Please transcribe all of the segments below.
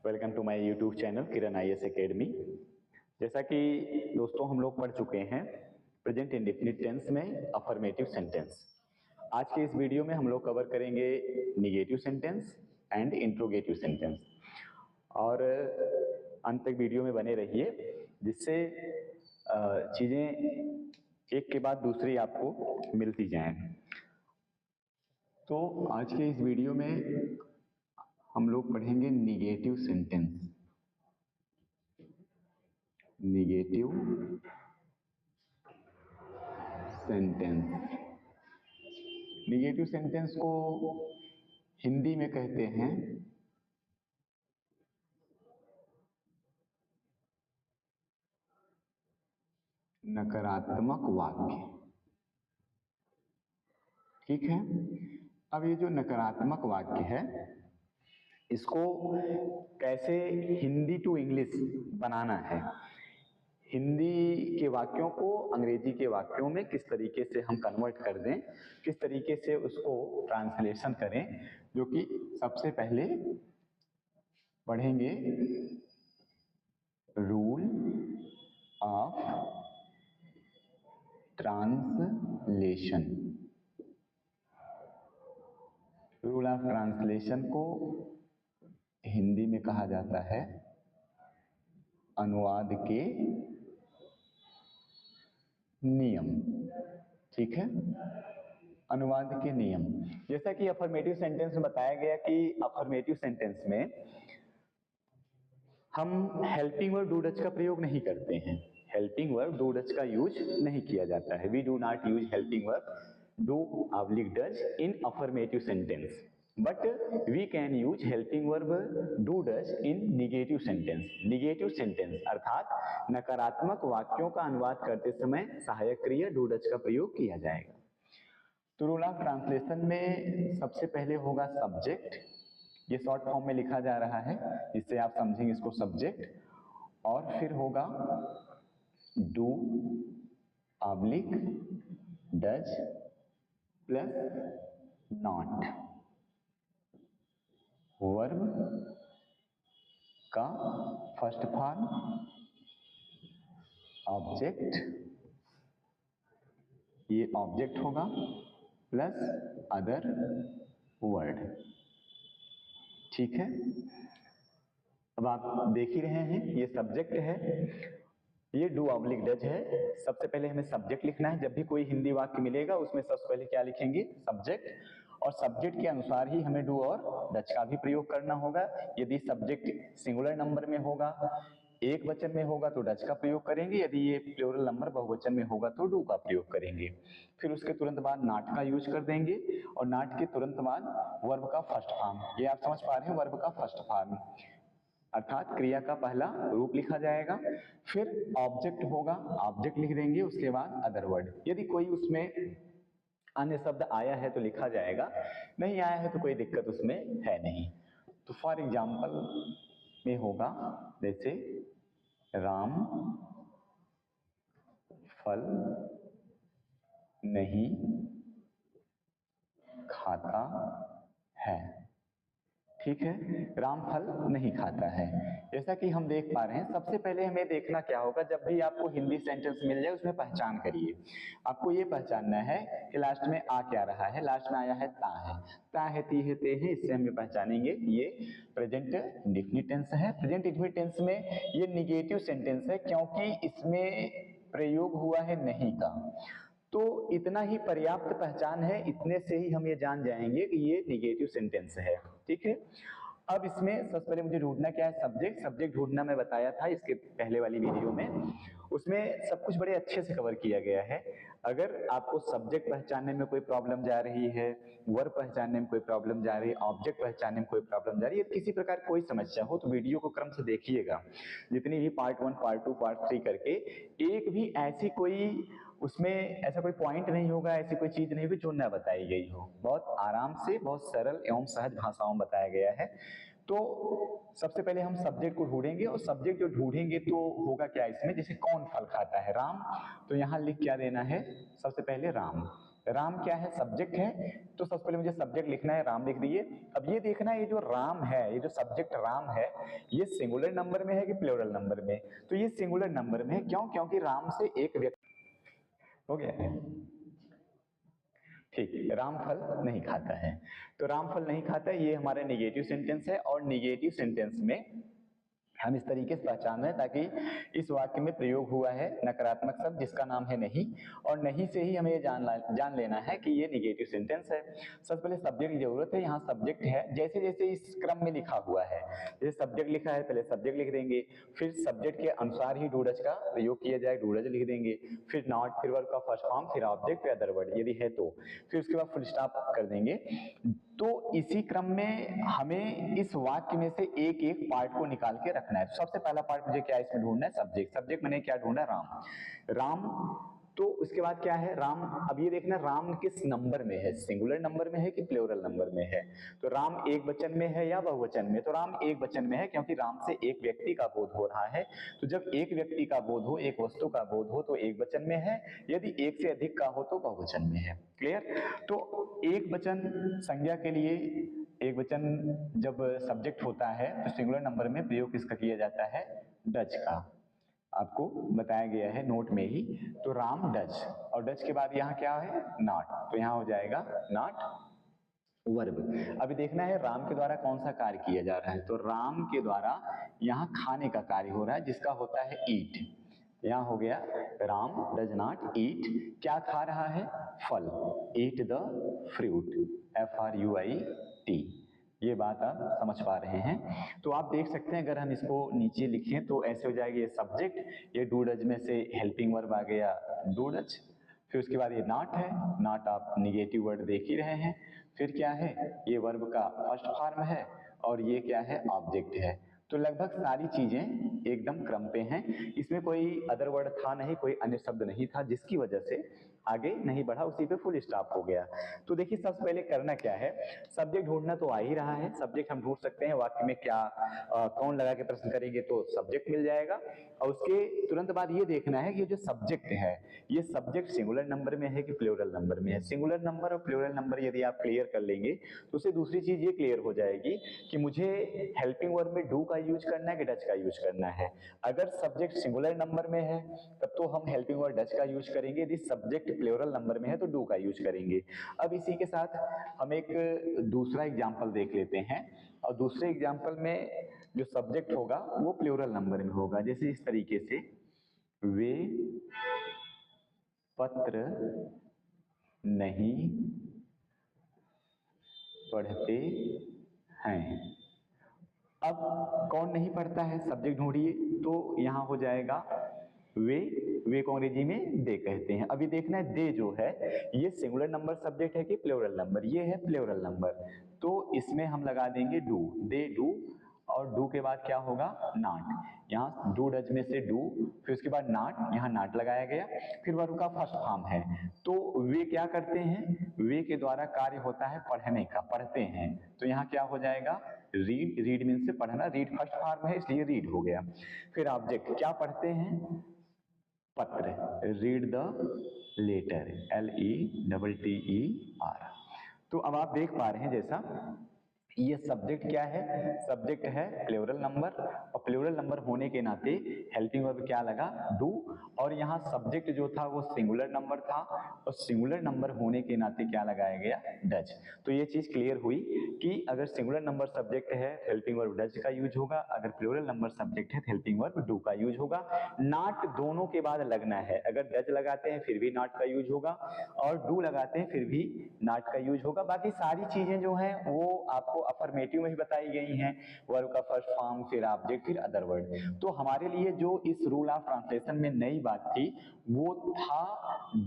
Welcome to my YouTube channel Kiran IAS academy. जैसा कि दोस्तों हम लोग पढ़ चुके हैं प्रेजेंट इंडेफिनिट टेंस में अफर्मेटिव सेंटेंस। आज के इस वीडियो में हम लोग कवर करेंगे negative sentence and interrogative sentence, और अंत तक वीडियो में बने रहिए जिससे चीज़ें एक के बाद दूसरी आपको मिलती जाएं। तो आज के इस वीडियो में हम लोग पढ़ेंगे negative sentence. Negative sentence, negative sentence को हिंदी में कहते हैं नकारात्मक वाक्य। ठीक है, अब ये जो नकारात्मक वाक्य है इसको कैसे हिंदी टू इंग्लिश बनाना है, हिंदी के वाक्यों को अंग्रेजी के वाक्यों में किस तरीके से हम कन्वर्ट कर दें, किस तरीके से उसको ट्रांसलेशन करें, जो कि सबसे पहले पढ़ेंगे rule of translation. Rule of translation को हिंदी में कहा जाता है अनुवाद के नियम। ठीक है, अनुवाद के नियम। जैसा कि अफर्मेटिव सेंटेंस में बताया गया कि अफर्मेटिव सेंटेंस में हम हेल्पिंग वर्ब डू डच का प्रयोग नहीं करते हैं। हेल्पिंग वर्ब डू डच का यूज नहीं किया जाता है। We do not use helping verb do oblique does in affirmative sentence, but we can use helping verb do does in negative sentence. Negative sentence अर्थात नकारात्मक वाक्यों का अनुवाद करते समय सहायक क्रिया डू डच का प्रयोग किया जाएगा। तो रूल ऑफ ट्रांसलेशन में सबसे पहले होगा सब्जेक्ट। ये शॉर्ट फॉर्म में लिखा जा रहा है, इससे आप समझेंगे इसको सब्जेक्ट। और फिर होगा do oblique Dutch plus not. Verb का फर्स्ट फॉर्म ऑब्जेक्ट, ये ऑब्जेक्ट होगा प्लस अदर वर्ड। ठीक है, अब आप देख ही रहे हैं ये सब्जेक्ट है, ये डू ऑब्लिक डच है। सबसे पहले हमें सब्जेक्ट लिखना है। जब भी कोई हिंदी वाक्य मिलेगा उसमें सबसे पहले क्या लिखेंगे? सब्जेक्ट। और सब्जेक्ट के अनुसार ही हमें डू और डच का भी प्रयोग करना होगा। यदि सब्जेक्ट सिंगुलर नंबर में होगा, एक वचन में होगा तो डच का प्रयोग करेंगे, यदि ये प्लूरल नंबर बहुवचन में होगा तो डू का प्रयोग करेंगे। फिर उसके तुरंत बाद नॉट का यूज कर देंगे, और नॉट के तुरंत बाद वर्ब का फर्स्ट फॉर्म। ये आप समझ पा रहे हैं, वर्ब का फर्स्ट फॉर्म अर्थात क्रिया का पहला रूप लिखा जाएगा। फिर ऑब्जेक्ट होगा, ऑब्जेक्ट लिख देंगे, उसके बाद अदर वर्ड। यदि कोई उसमें अन्य शब्द आया है तो लिखा जाएगा, नहीं आया है तो कोई दिक्कत उसमें है नहीं। तो फॉर एग्जाम्पल में होगा जैसे राम फल नहीं खाता है। ठीक है, राम फल नहीं खाता है। जैसा कि हम देख पा रहे हैं, सबसे पहले हमें देखना क्या होगा, जब भी आपको हिंदी सेंटेंस मिल जाए उसमें पहचान करिए। आपको ये पहचानना है कि लास्ट में आ क्या रहा है। लास्ट में आया है ता है, ता है, ती है, ते है। इससे हमें पहचानेंगे ये प्रेजेंट इंडेफिनिट टेंस है। प्रेजेंट इंडेफिनिट टेंस में ये निगेटिव सेंटेंस है क्योंकि इसमें प्रयोग हुआ है नहीं का। तो इतना ही पर्याप्त पहचान है, इतने से ही हम ये जान जाएंगे कि ये निगेटिव सेंटेंस है। ठीक है, अब इसमें सबसे पहले मुझे ढूंढना क्या है? सब्जेक्ट। सब्जेक्ट ढूंढना मैं बताया था इसके पहले वाली वीडियो में, उसमें सब कुछ बड़े अच्छे से कवर किया गया है। अगर आपको सब्जेक्ट पहचानने में कोई प्रॉब्लम जा रही है, वर्ब पहचानने में कोई प्रॉब्लम जा रही है, ऑब्जेक्ट पहचानने में कोई प्रॉब्लम जा रही है, किसी प्रकार कोई समस्या हो तो वीडियो को क्रम से देखिएगा। जितनी भी पार्ट 1, पार्ट 2, पार्ट 3 करके, एक भी ऐसी कोई उसमें ऐसा कोई पॉइंट नहीं होगा, ऐसी कोई चीज नहीं होगी जो न बताई गई हो। बहुत आराम से, बहुत सरल एवं सहज भाषाओं में बताया गया है। तो सबसे पहले हम सब्जेक्ट को ढूंढेंगे, और सब्जेक्ट जो ढूंढेंगे तो होगा क्या इसमें, जैसे कौन फल खाता है? राम। तो यहां लिख क्या देना है? सबसे पहले राम। राम क्या है? सब्जेक्ट है। तो सबसे पहले मुझे सब्जेक्ट लिखना है, राम लिख दिए। अब ये देखना है ये जो राम है, ये जो सब्जेक्ट राम है, ये सिंगुलर नंबर में है कि प्लूरल नंबर में? तो ये सिंगुलर नंबर में है। क्यों? क्योंकि राम से एक व्यक्ति। हो गया? ठीक, रामफल नहीं खाता है। तो रामफल नहीं खाता है, ये हमारा निगेटिव सेंटेंस है। और निगेटिव सेंटेंस में हम इस तरीके से पहचान रहे हैं ताकि इस वाक्य में प्रयोग हुआ है नकारात्मक शब्द जिसका नाम है नहीं, और नहीं से ही हमें ये जान लेना है कि ये निगेटिव सेंटेंस है। सबसे पहले सब्जेक्ट की जरूरत है। यहाँ सब्जेक्ट है, जैसे जैसे इस क्रम में लिखा हुआ है, जैसे सब्जेक्ट लिखा है पहले सब्जेक्ट लिख देंगे, फिर सब्जेक्ट के अनुसार ही डू डज का प्रयोग किया जाए, डू डज लिख देंगे, फिर नॉट, फिर वर्ब का फर्स्ट फॉर्म, फिर ऑब्जेक्ट, फिर अदर वर्ड यदि है तो, फिर उसके बाद फुल स्टॉप कर देंगे। तो इसी क्रम में हमें इस वाक्य में से एक एक पार्ट को निकाल के रखना है। तो सबसे पहला पार्ट मुझे क्या इसमें ढूंढना है? सब्जेक्ट। सब्जेक्ट मैंने क्या ढूंढा? राम। राम। तो उसके बाद क्या है? राम। अब ये देखना राम किस नंबर में है, सिंगुलर नंबर में है कि प्लूरल नंबर में है। तो राम एक वचन में है या बहुवचन में? तो राम एक वचन में है, क्योंकि राम से एक व्यक्ति का बोध हो रहा है। तो जब एक व्यक्ति का बोध हो, एक वस्तु का बोध हो, तो एक वचन में है। यदि एक से अधिक का हो तो बहुवचन में है। क्लियर? तो एक वचन संज्ञा के लिए, एक वचन जब सब्जेक्ट होता है तो सिंगुलर नंबर में प्रयोग किसका किया जाता है? डज का। आपको बताया गया है नोट में ही। तो राम डज, और डज के बाद यहाँ क्या है? नॉट। तो यहाँ हो जाएगा नॉट वर्ब। अभी देखना है राम के द्वारा कौन सा कार्य किया जा रहा है। तो राम के द्वारा यहाँ खाने का कार्य हो रहा है जिसका होता है ईट। यहाँ हो गया राम डज नॉट ईट। क्या खा रहा है? फल। Eat the fruit, FRUIT। ये बात आप समझ पा रहे हैं। तो आप देख सकते हैं अगर हम इसको नीचे लिखें तो ऐसे हो जाएगा ये सब्जेक्ट, ये डू डज में से हेल्पिंग वर्ब आ गया डू डज, फिर उसके बाद ये नॉट है, नॉट आप निगेटिव वर्ड देख ही रहे हैं। फिर क्या है? ये वर्ब का फर्स्ट फॉर्म है, और ये क्या है? ऑब्जेक्ट है। तो लगभग सारी चीजें एकदम क्रम पे हैं। इसमें कोई अदर वर्ड था नहीं, कोई अन्य शब्द नहीं था, जिसकी वजह से आगे नहीं बढ़ा, उसी पे फुल स्टॉप हो गया। तो देखिए सबसे पहले करना क्या है? सब्जेक्ट ढूंढना तो आ ही रहा है। सब्जेक्ट हम ढूंढ सकते हैं वाक्य में क्या कौन लगा के प्रश्न करेंगे तो सब्जेक्ट मिल जाएगा। और उसके तुरंत बाद ये देखना है कि ये जो सब्जेक्ट है, ये सब्जेक्ट सिंगुलर नंबर में है कि प्लूरल नंबर में है। सिंगुलर नंबर और प्लूरल नंबर यदि आप क्लियर कर लेंगे तो उससे दूसरी चीज ये क्लियर हो जाएगी कि मुझे हेल्पिंग वर्ब में डू का यूज करना है कि डज का यूज करना है। अगर सब्जेक्ट सिंगुलर नंबर में है तब तो हम हेल्पिंग वर्ब डज का यूज करेंगे, यदि सब्जेक्ट प्लूरल नंबर में है तो डू का यूज करेंगे। अब इसी के साथ हम एक दूसरा एग्जाम्पल देख लेते हैं, और दूसरे एग्जाम्पल में जो सब्जेक्ट होगा वो प्लूरल नंबर में होगा। जैसे इस तरीके से, वे पत्र नहीं पढ़ते हैं। अब कौन नहीं पढ़ता है? सब्जेक्ट ढूंढिए। तो यहां हो जाएगा वे को अंग्रेजी में दे कहते हैं। अभी देखना है दे जो है ये सिंगुलर नंबर सब्जेक्ट है कि प्लूरल नंबर? ये है प्लूरल नंबर। तो इसमें हम लगा देंगे डू, दे डू, और डू के बाद क्या होगा? नॉट। यहाँ डू डज में से डू, फिर उसके बाद नॉट, यहाँ नॉट लगाया गया, फिर वर्ब का फर्स्ट फॉर्म है। तो वे क्या करते हैं? वे के द्वारा कार्य होता है पढ़ने का, पढ़ते हैं। तो यहाँ क्या हो जाएगा? रीड। रीड मीन से पढ़ना, रीड फर्स्ट फॉर्म है इसलिए रीड हो गया। फिर ऑब्जेक्ट क्या पढ़ते हैं? पत्र, रीड द लेटर, LETTER। तो अब आप देख पा रहे हैं जैसा ये सब्जेक्ट क्या है? सब्जेक्ट है प्लूरल नंबर, और प्लूरल नंबर होने के नाते हेल्पिंग वर्ब क्या लगा? डू। और यहाँ सब्जेक्ट जो था वो सिंगुलर नंबर था, और सिंगुलर नंबर होने के नाते क्या लगाया गया? डज। तो ये चीज क्लियर हुई कि अगर सिंगुलर नंबर सब्जेक्ट है हेल्पिंग वर्ब डज का यूज होगा, अगर प्लूरल नंबर सब्जेक्ट है हेल्पिंग वर्ब डू का यूज होगा। नॉट दोनों के बाद लगना है, अगर डज लगाते हैं फिर भी नॉट का यूज होगा, और डू लगाते हैं फिर भी नॉट का यूज होगा। बाकी सारी चीजें जो हैं वो आपको अफर्मेटिव में ही बताई गई हैं, वर्ब का फर्स्ट फॉर्म, फिर ऑब्जेक्ट, फिर अदर वर्ड। तो हमारे लिए जो इस रूल ऑफ ट्रांसलेशन में नई बात थी वो था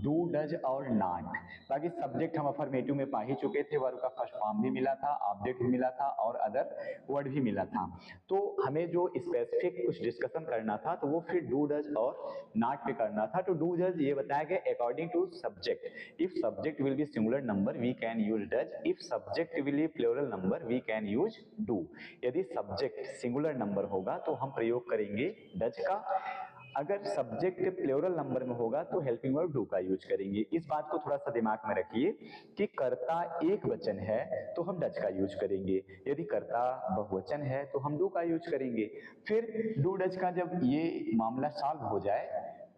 डू डज और नॉट। बाकी सब्जेक्ट हम अफर्मेटिव में पा ही चुके थे, वर्ब का फर्स्ट फॉर्म भी मिला था, ऑब्जेक्ट भी मिला था, और अदर वर्ड भी मिला था। तो हमें जो स्पेसिफिक कुछ डिस्कशन करना था तो वो फिर डू डज और नॉट पे करना था। तो डू डज ये बताया गया according to subject. If subject will be singular number we can use does, if subject will be plural number we can use do. यदि सब्जेक्ट सिंगुलर नंबर होगा तो हम प्रयोग करेंगे डज का, अगर सब्जेक्ट प्लूरल नंबर में होगा तो हेल्पिंग वर्ब डू का यूज करेंगे। इस बात को थोड़ा सा दिमाग में रखिए कि कर्ता एक वचन है तो हम डज का यूज करेंगे, यदि कर्ता बहुवचन है तो हम डू का यूज करेंगे। फिर डू डज का जब ये मामला सॉल्व हो जाए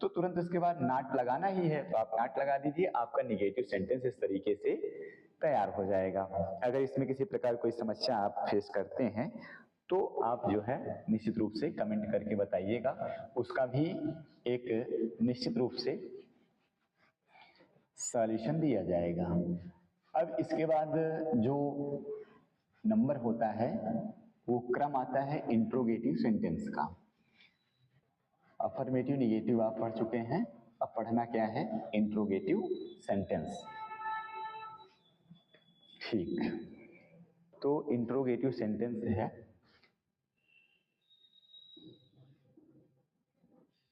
तो तुरंत उसके बाद नॉट लगाना ही है, तो आप नॉट लगा दीजिए, आपका निगेटिव सेंटेंस इस तरीके से तैयार हो जाएगा। अगर इसमें किसी प्रकार कोई समस्या आप फेस करते हैं तो आप जो है निश्चित रूप से कमेंट करके बताइएगा, उसका भी एक निश्चित रूप से सॉल्यूशन दिया जाएगा। अब इसके बाद जो नंबर होता है वो क्रम आता है इंट्रोगेटिव सेंटेंस का। अफर्मेटिव निगेटिव आप पढ़ चुके हैं, अब पढ़ना क्या है, इंट्रोगेटिव सेंटेंस। ठीक, तो इंट्रोगेटिव सेंटेंस है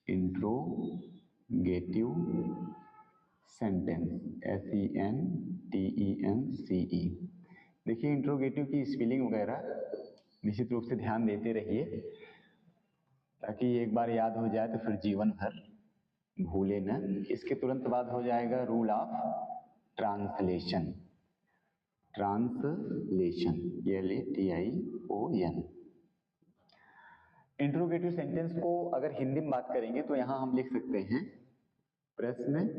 इंट्रोगेटिव सेंटेंस, SENTENCE। देखिए इंट्रोगेटिव की स्पेलिंग वगैरह निश्चित रूप से ध्यान देते रहिए ताकि एक बार याद हो जाए तो फिर जीवन भर भूले न। इसके तुरंत बाद हो जाएगा rule of translation, translation LATION। Interrogative sentence को अगर हिंदी में बात करेंगे तो यहां हम लिख सकते हैं प्रश्नवाचक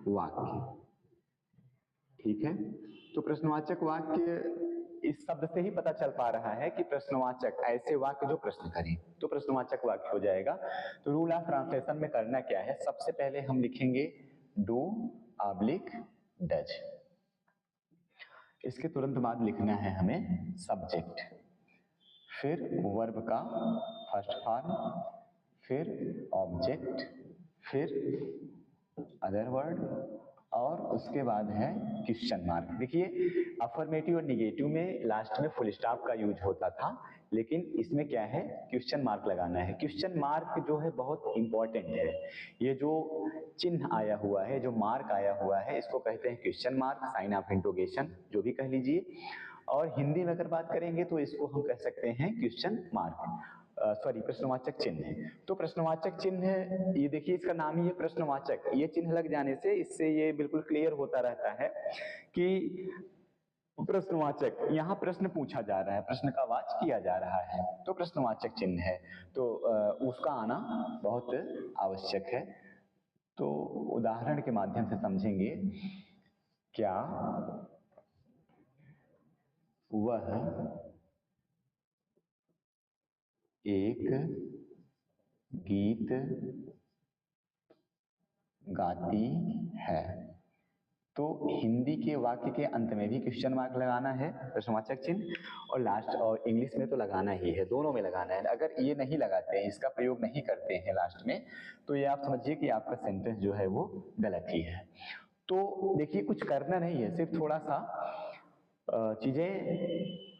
वाक्य। ठीक है, तो प्रश्नवाचक वाक्य इस शब्द से ही पता चल पा रहा है कि प्रश्नवाचक ऐसे वाक्य जो प्रश्न करें, तो प्रश्नवाचक वाक्य हो जाएगा। तो रूल ऑफ ट्रांसलेशन में करना क्या है, सबसे पहले हम लिखेंगे डू ऑब्लिक डज, इसके तुरंत बाद लिखना है हमें सब्जेक्ट, फिर वर्ब का फर्स्ट फॉर्म, फिर ऑब्जेक्ट, फिर अदर वर्ड, और उसके बाद है क्वेश्चन मार्क। देखिए अफर्मेटिव और निगेटिव में लास्ट में फुल स्टॉप का यूज होता था, लेकिन इसमें क्या है, क्वेश्चन मार्क लगाना है। क्वेश्चन मार्क जो है बहुत इंपॉर्टेंट है, ये जो चिन्ह आया हुआ है, जो मार्क आया हुआ है, इसको कहते हैं question mark, sign of interrogation जो भी कह लीजिए। और हिंदी में अगर बात करेंगे तो इसको हम कह सकते हैं क्वेश्चन मार्क, सॉरी प्रश्नवाचक चिन्ह। तो प्रश्नवाचक चिन्ह, ये देखिए इसका नाम ही है प्रश्नवाचक, ये चिन्ह लग जाने से इससे ये बिल्कुल क्लियर होता रहता है कि प्रश्नवाचक, यहाँ प्रश्न पूछा जा रहा है, प्रश्न का वाच किया जा रहा है, तो प्रश्नवाचक चिन्ह है, तो उसका आना बहुत आवश्यक है। तो उदाहरण के माध्यम से समझेंगे, क्या वह एक गीत गाती है, तो हिंदी के वाक्य के अंत में भी क्वेश्चन मार्क लगाना है, प्रश्नवाचक चिन्ह, और लास्ट और इंग्लिश में तो लगाना ही है, दोनों में लगाना है। अगर ये नहीं लगाते हैं, इसका प्रयोग नहीं करते हैं लास्ट में, तो ये आप समझिए कि आपका सेंटेंस जो है वो गलत ही है। तो देखिए कुछ करना नहीं है, सिर्फ थोड़ा सा चीजें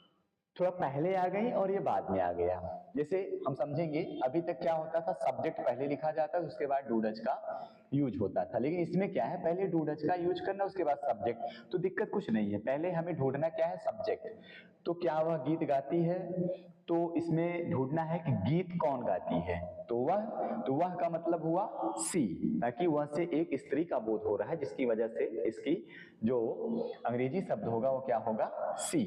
थोड़ा पहले आ गई और ये बाद में आ गया। जैसे हम समझेंगे, अभी तक क्या होता था, सब्जेक्ट पहले लिखा जाता था, उसके बाद डू डज का यूज होता था, लेकिन इसमें क्या है, पहले डू डज का यूज करना, उसके बाद सब्जेक्ट। तो दिक्कत कुछ नहीं है, पहले हमें ढूंढना क्या है, सब्जेक्ट। तो क्या वह गीत गाती है, तो इसमें ढूंढना है कि गीत कौन गाती है, तो वह का मतलब हुआ सी, ताकि वह से एक स्त्री का बोध हो रहा है, जिसकी वजह से इसकी जो अंग्रेजी शब्द होगा वो क्या होगा, सी।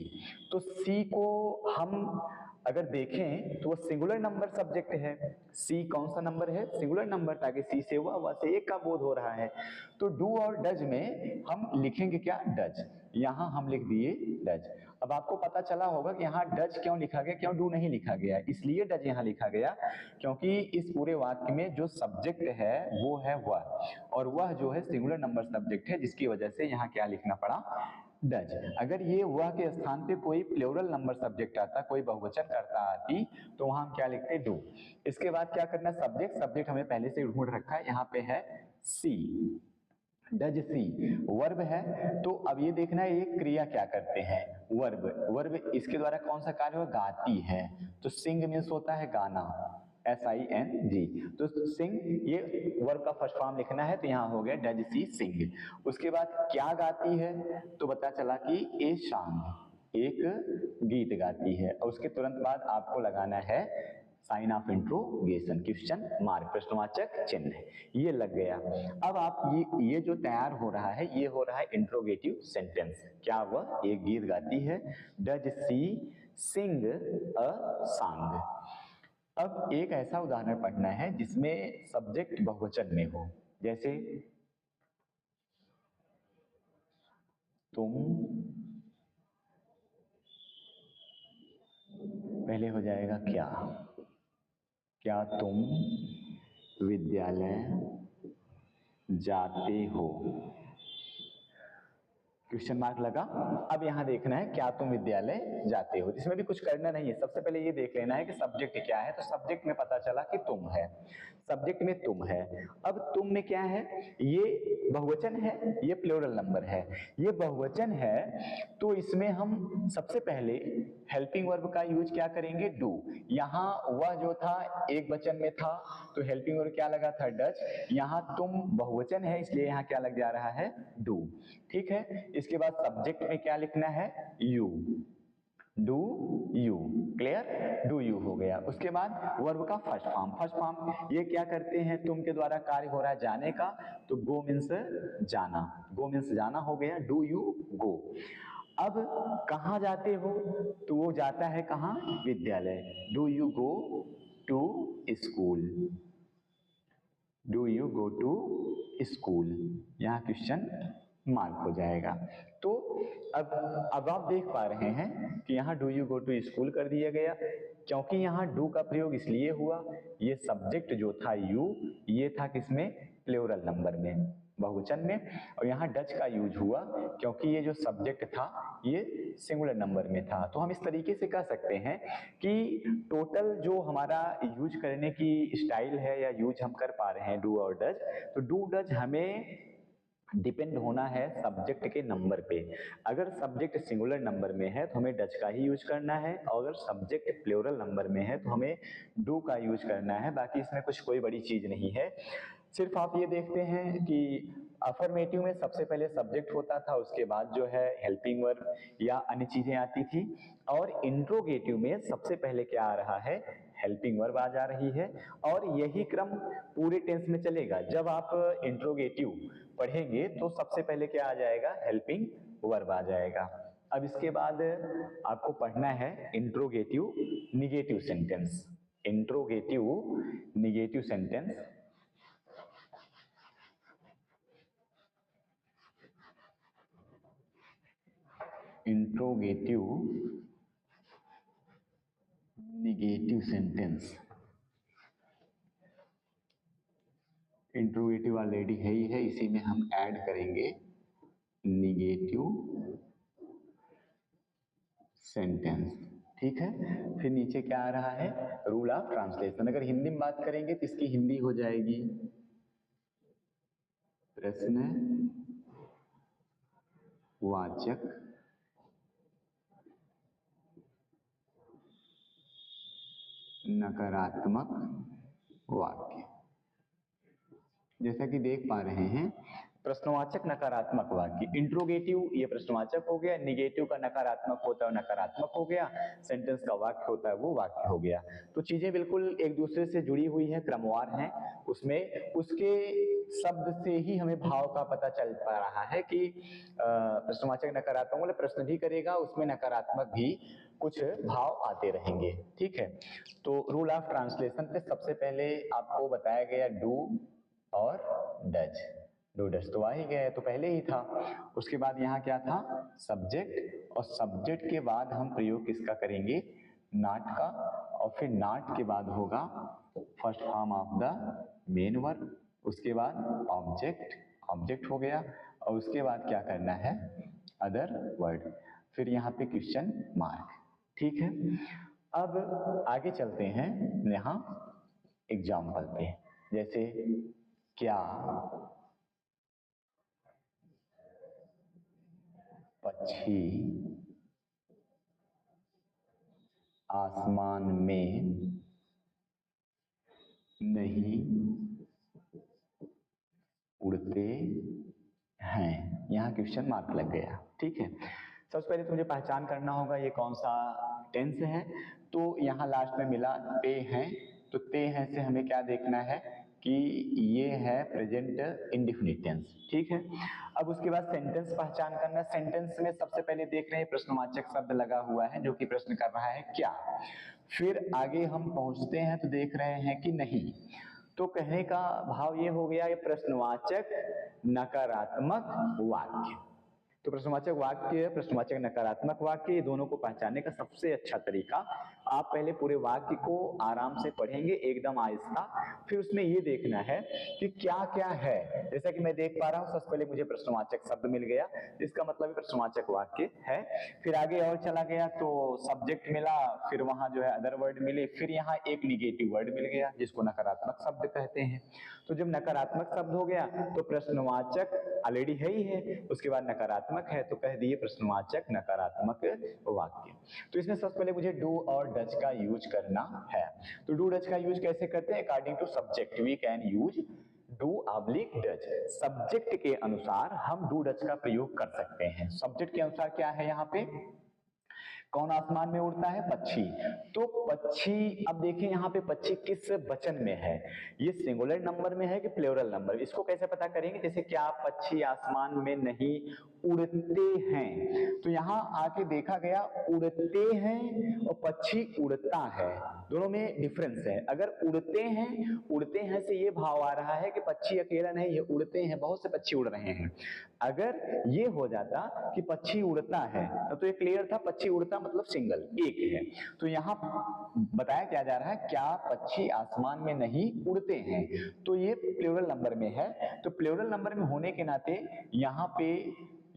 तो सी को हम अगर देखें तो वो सिंगुलर नंबर सब्जेक्ट है, सी कौन सा नंबर है, सिंगुलर नंबर, ताकि सी से हुआ, वह से एक का बोध हो रहा है। तो डू और डज में हम लिखेंगे क्या, डज, यहां हम लिख दिए डज। अब आपको पता चला होगा कि यहाँ डज क्यों लिखा गया, क्यों डू नहीं लिखा गया, इसलिए डज यहाँ लिखा गया क्योंकि इस पूरे वाक्य में जो सब्जेक्ट है वो है वह, और वह जो है सिंगुलर नंबर सब्जेक्ट है, जिसकी वजह से यहाँ क्या लिखना पड़ा, डज। अगर ये वह के स्थान पे कोई प्लूरल नंबर सब्जेक्ट आता, कोई बहुवचन करता आती, तो वहां हम क्या लिखते, डू। इसके बाद क्या करना, सब्जेक्ट हमें पहले से ढूंढ रखा है, यहाँ पे है सी, डज सी। वर्ब है, तो अब ये देखना है ये क्रिया क्या करते हैं, वर्ब इसके द्वारा कौन सा कार्य हुआ, गाती है, तो सिंग मीन्स होता है गाना, SING, तो सिंग ये वर्ब का फर्स्ट फॉर्म लिखना है, तो यहाँ हो गया डज सी सिंग। उसके बाद क्या गाती है, तो पता चला कि ए एक गीत गाती है, और उसके तुरंत बाद आपको लगाना है sign of interrogation, question mark, प्रश्नवाचक चिन्ह, ये लग गया। अब आप ये जो तैयार हो रहा है, ये हो रहा है इंट्रोगेटिव सेंटेंस। क्या वह एक गीत गाती है? Does she sing a song. अब एक ऐसा उदाहरण पढ़ना है जिसमें सब्जेक्ट बहुवचन में हो, जैसे तुम, पहले हो जाएगा क्या तुम विद्यालय जाते हो, क्वेश्चन मार्क लगा। अब यहाँ देखना है क्या तुम विद्यालय जाते हो, इसमें भी कुछ करना नहीं है। सबसे पहले ये देख लेना है कि सब्जेक्ट क्या है, तो सब्जेक्ट में पता चला कि तुम है, सब्जेक्ट में तुम है। अब तुम में क्या है, ये बहुवचन है, ये प्लूरल नंबर है। ये बहुवचन है तो इसमें हम सबसे पहले हेल्पिंग वर्ब का यूज क्या करेंगे? डू। यहाँ वह जो था एक वचन में था तो हेल्पिंग वर्ब क्या लगा था? डज। यहाँ तुम बहुवचन है इसलिए यहाँ क्या लग जा रहा है? डू। ठीक है, इसके बाद सब्जेक्ट में क्या लिखना है? You, do you, clear? Do you हो गया। उसके बाद वर्ब का फर्स्ट फॉर्म, ये क्या करते हैं? तुम के द्वारा कार्य हो रहा है जाने का, तो गो मीन्स जाना, गो मीन्स जाना हो गया, डू यू गो। अब कहाँ जाते हो? तो वो जाता है कहाँ? विद्यालय। Do you go to school, do you go to school, यहाँ क्वेश्चन मार्क हो जाएगा। तो अब आप देख पा रहे हैं कि यहाँ do you go to school कर दिया गया, क्योंकि यहाँ डू का प्रयोग इसलिए हुआ, ये सब्जेक्ट जो था यू, ये था किसमें? प्लूरल नंबर में, बहुवचन में, और यहाँ डच का यूज हुआ क्योंकि ये जो सब्जेक्ट था ये सिंगुलर नंबर में था। तो हम इस तरीके से कह सकते हैं कि टोटल जो हमारा यूज करने की स्टाइल है या यूज हम कर पा रहे हैं डू और डज, तो डू डज हमें डिपेंड होना है सब्जेक्ट के नंबर पे। अगर सब्जेक्ट सिंगुलर नंबर में है तो हमें डच का ही यूज करना है, और अगर सब्जेक्ट प्लूरल नंबर में है तो हमें डू का यूज करना है। बाकी इसमें कुछ कोई बड़ी चीज नहीं है। सिर्फ आप ये देखते हैं कि अफर्मेटिव में सबसे पहले सब्जेक्ट होता था, उसके बाद जो है हेल्पिंग वर्ब या अन्य चीजें आती थी, और इंट्रोगेटिव में सबसे पहले क्या आ रहा है? हेल्पिंग वर्ब आ जा रही है। और यही क्रम पूरे टेंस में चलेगा। जब आप इंट्रोगेटिव पढ़ेंगे तो सबसे पहले क्या आ जाएगा? हेल्पिंग वर्ब आ जाएगा। अब इसके बाद आपको पढ़ना है interrogative negative sentence, interrogative negative sentence. Interrogative negative sentence, interrogative already है ही है, इसी में हम ऐड करेंगे निगेटिव सेंटेंस। ठीक है, फिर नीचे क्या आ रहा है? Rule of translation. अगर हिंदी में बात करेंगे तो इसकी हिंदी हो जाएगी प्रश्न वाचक नकारात्मक वाक्य। जैसा कि देख पा रहे हैं, प्रश्नवाचक नकारात्मक वाक्य, इंट्रोगेटिव ये प्रश्नवाचक हो गया, निगेटिव का नकारात्मक होता है नकारात्मक हो गया, सेंटेंस का वाक्य होता है वो वाक्य हो गया। तो चीजें बिल्कुल एक दूसरे से जुड़ी हुई है, क्रमवार हैं। उसमें उसके शब्द से ही हमें भाव का पता चल पा रहा है कि प्रश्नवाचक नकारात्मक मतलब प्रश्न भी करेगा, उसमें नकारात्मक भी कुछ भाव आते रहेंगे। ठीक है, तो रूल ऑफ ट्रांसलेशन पे सबसे पहले आपको बताया गया डू और डज। डू डज तो आ ही गया, तो पहले ही था। उसके बाद यहाँ क्या था? सब्जेक्ट, और सब्जेक्ट के बाद हम प्रयोग किसका करेंगे? नॉट का, और फिर नॉट के बाद होगा first form of the main verb, उसके बाद ऑब्जेक्ट, ऑब्जेक्ट हो गया, और उसके बाद क्या करना है? अदर वर्ड, फिर यहाँ पे क्वेश्चन मार्क। ठीक है, अब आगे चलते हैं यहाँ एग्जाम्पल पे। जैसे क्या पक्षी आसमान में नहीं उड़ते हैं, यहाँ क्वेश्चन मार्क लग गया। ठीक है, सबसे पहले तो मुझे पहचान करना होगा ये कौन सा टेंस है। तो यहाँ लास्ट में मिला ते हैं, तो ते हैं से हमें क्या देखना है कि ये है प्रेजेंट इंडेफिनिट टेंस, ठीक है। अब उसके बाद सेंटेंस पहचान करना। सेंटेंस में सबसे पहले देख रहे हैं प्रश्नवाचक शब्द लगा हुआ है जो कि प्रश्न कर रहा है क्या। फिर आगे हम पहुंचते हैं तो देख रहे हैं कि नहीं। तो कहने का भाव ये हो गया ये प्रश्नवाचक नकारात्मक वाक्य। तो प्रश्नवाचक वाक्य, प्रश्नवाचक नकारात्मक वाक्य, ये दोनों को पहचानने का सबसे अच्छा तरीका, आप पहले पूरे वाक्य को आराम से पढ़ेंगे एकदम आहिस्ता, फिर उसमें ये देखना है कि क्या क्या है। जैसा कि मैं देख पा रहा हूं सबसे पहले मुझे प्रश्नवाचक शब्द मिल गया, इसका मतलब प्रश्नवाचक वाक्य है। फिर आगे और चला गया तो सब्जेक्ट मिला, फिर वहां जो है अदर वर्ड मिले, फिर यहाँ एक निगेटिव वर्ड मिल गया जिसको नकारात्मक शब्द कहते हैं। तो जब नकारात्मक शब्द हो गया तो प्रश्नवाचक ऑलरेडी है ही है, उसके बाद नकारात्मक है तो कह दिए प्रश्नवाचक नकारात्मक वाक्य। तो इसमें सबसे पहले मुझे डू और डज का यूज करना है। तो डू डज का यूज कैसे करते हैं? According to subject we can use do oblique does. Subject के अनुसार हम डू डज का प्रयोग कर सकते हैं। सब्जेक्ट के अनुसार क्या है यहाँ पे? कौन आसमान में उड़ता है? पक्षी। तो पक्षी, अब देखिए यहाँ पे पक्षी किस वचन में है, ये सिंगुलर नंबर में है कि प्लूरल नंबर? इसको कैसे पता करेंगे? जैसे क्या पक्षी आसमान में नहीं उड़ते हैं, तो यहाँ आके देखा गया उड़ते हैं और पक्षी उड़ता है, दोनों में डिफरेंस है। अगर उड़ते हैं से ये भाव आ रहा है कि पक्षी अकेला नहीं, ये उड़ते हैं, बहुत से पक्षी उड़ रहे हैं। अगर ये हो जाता कि पक्षी उड़ता है तो ये क्लियर था, पक्षी उड़ता मतलब सिंगल, एक है। तो यहाँ बताया क्या जा रहा है, क्या पक्षी आसमान में नहीं उड़ते हैं, तो ये प्लूरल नंबर में है। तो प्लूरल नंबर में होने के नाते यहाँ पे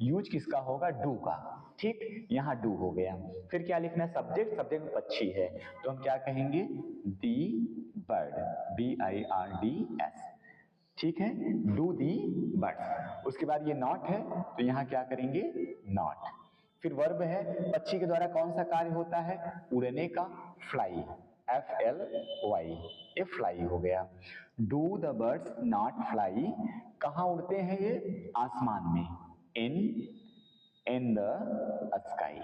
यूज किसका होगा? डू का, ठीक। यहाँ डू हो गया। फिर क्या लिखना है? सब्जेक्ट, सब्जेक्ट में पक्षी है तो हम क्या कहेंगे? दी बर्ड, BIRDS, ठीक है, डू दी बर्ड। उसके बाद ये नॉट है तो यहाँ क्या करेंगे? नॉट। फिर वर्ब है, पक्षी के द्वारा कौन सा कार्य होता है? उड़ने का, फ्लाई, FLY, ये फ्लाई हो गया। Do the birds not fly, कहाँ उड़ते हैं ये? आसमान में, इन द स्काई,